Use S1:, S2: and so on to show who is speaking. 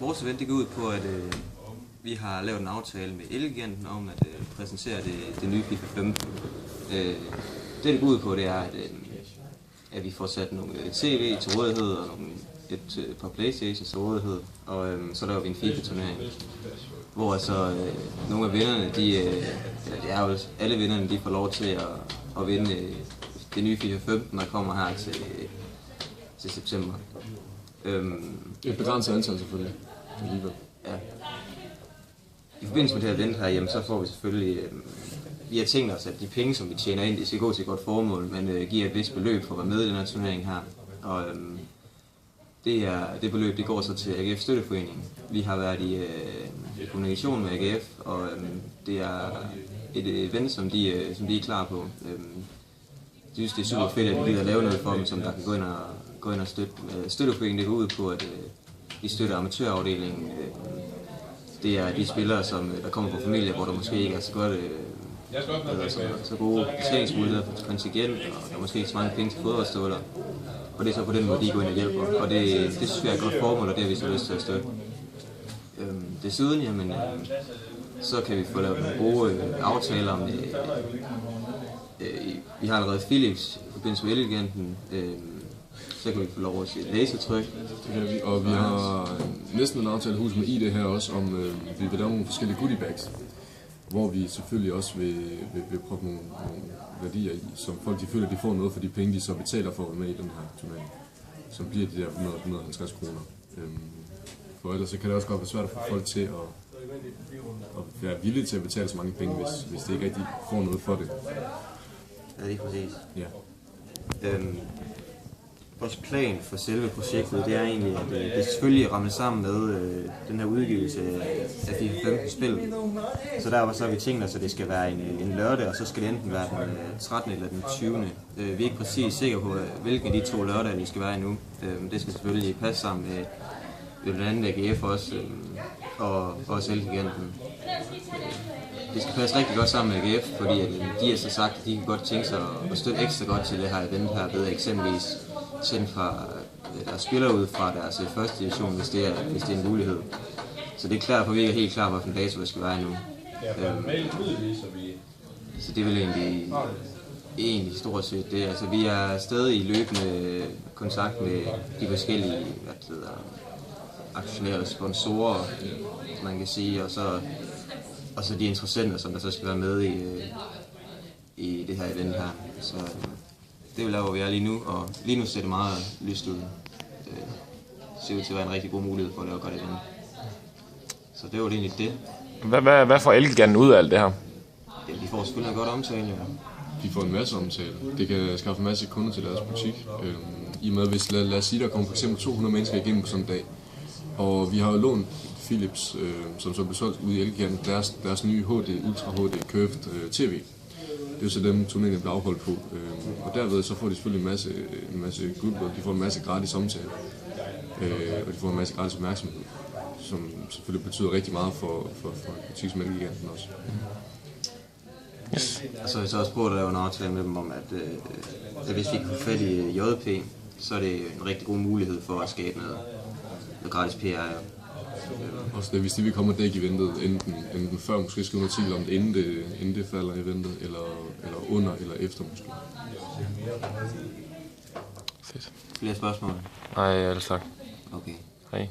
S1: Vores event det går ud på, at vi har lavet en aftale med Elgiganten om at præsentere det nye FIFA 15. Det går ud på, det er, at vi får sat nogle tv til rådighed og et par Playstations til rådighed, og så laver vi en FIFA-turnering, hvor så nogle af vinderne, alle vinderne, de får lov til at vinde det nye FIFA 15, der kommer her til september.
S2: Et begrænset antal selvfølgelig, alligevel.
S1: Ja. I forbindelse med det her event her, jamen, så får vi selvfølgelig, vi har tænkt os, at de penge, som vi tjener ind, de skal gå til et godt formål, men giver et vist beløb for at være med i den her turnering her. Og det beløb, det går så til AGF Støtteforening. Vi har været i kommunikation med AGF, og det er et event, som de er klar på. Jeg synes, det er super fedt, at vi gider lave noget for dem, som der kan gå ind og støtte. Støtteforeningen, det går ud på, at de støtter amatørafdelingen. Det er de spillere, der kommer fra familier, hvor der måske ikke er så godt så gode betalingsmuligheder for kontingent, og der er måske ikke så mange penge til fodboldstøvler. Og det er så på den måde, de går ind og hjælper. Og det synes vi er et godt formål, og det har vi så lyst til at støtte. Desuden, jamen, så kan vi få lavet nogle gode aftaler med... Vi har allerede Philips i forbindelse med Elgiganten. Så kan vi få lov at se lasertryk.
S2: Og vi har næsten en aftale hus med ID her også, om vi vil lave nogle forskellige goodie bags, hvor vi selvfølgelig også vil proppe nogle værdier i, som folk de føler, de får noget for de penge, de så betaler for at være med i den her turnering, som bliver de der 150 kroner. For ellers så kan det også godt være svært at få folk til at være villige til at betale så mange penge, hvis det ikke rigtig får noget for det.
S1: Ja, det er præcis.
S2: Ja.
S1: Vores plan for selve projektet, det er egentlig, at det selvfølgelig rammer sammen med den her udgivelse af FIFA 15 spil. Så derfor så har vi tænkt os, at det skal være en lørdag, og så skal det enten være den 13. eller den 20. Vi er ikke præcis sikre på, hvilken af de to lørdage det skal være endnu. Det skal selvfølgelig passe sammen med blandt andet AGF også, og også Elgiganten. Det skal passe rigtig godt sammen med AGF, fordi de har så sagt, at de kan godt tænke sig at støtte ekstra godt til det her event her, ved eksempelvis sendt fra deres spillere ud fra deres første division, hvis det er en mulighed. Så det er klart, for vi er helt klar, hvilken dato det skal være nu. Så det er vel egentlig stort set det. Altså, vi er stadig i løbende kontakt med de forskellige aktionære sponsorer, man kan sige, og så de interessenter, som der så skal være med i det her event her. Så det er jo hvor vi er lige nu, og lige nu ser det meget lyst ud. Det ser ud til at være en rigtig god mulighed for at lave godt event. Så det var egentlig det.
S2: Hvad får Elgiganten ud af alt det her?
S1: Ja, de får selvfølgelig noget godt omtale, ja.
S2: De får en masse omtale. Det kan skaffe en masse kunder til deres butik. I og med, hvis lad os sige, der kommer for eksempel 200 mennesker igennem på sådan en dag, og vi har jo lånt Philips, som så blev solgt ude i Elgiganten, deres nye Ultra HD Curved TV. Det er jo så dem, turneringen bliver afholdt på. Og derved så får de selvfølgelig en masse goodwill, de får en masse gratis omtale, og de får en masse gratis opmærksomhed, som selvfølgelig betyder rigtig meget for butik som Elgiganten også.
S1: Yes. Og så har vi så også prøvet at lave en aftale med dem om, at hvis vi kan få fat i JP, så er det en rigtig god mulighed for at skabe noget gratis PR.
S2: Også det, hvis de vil komme og dække eventet, enten før, måske skrive en artikel om det, inden det falder eventet, eller under, eller efter måske.
S1: Fedt. Flere spørgsmål?
S2: Nej, ellers tak.
S1: Okay.
S2: Hej.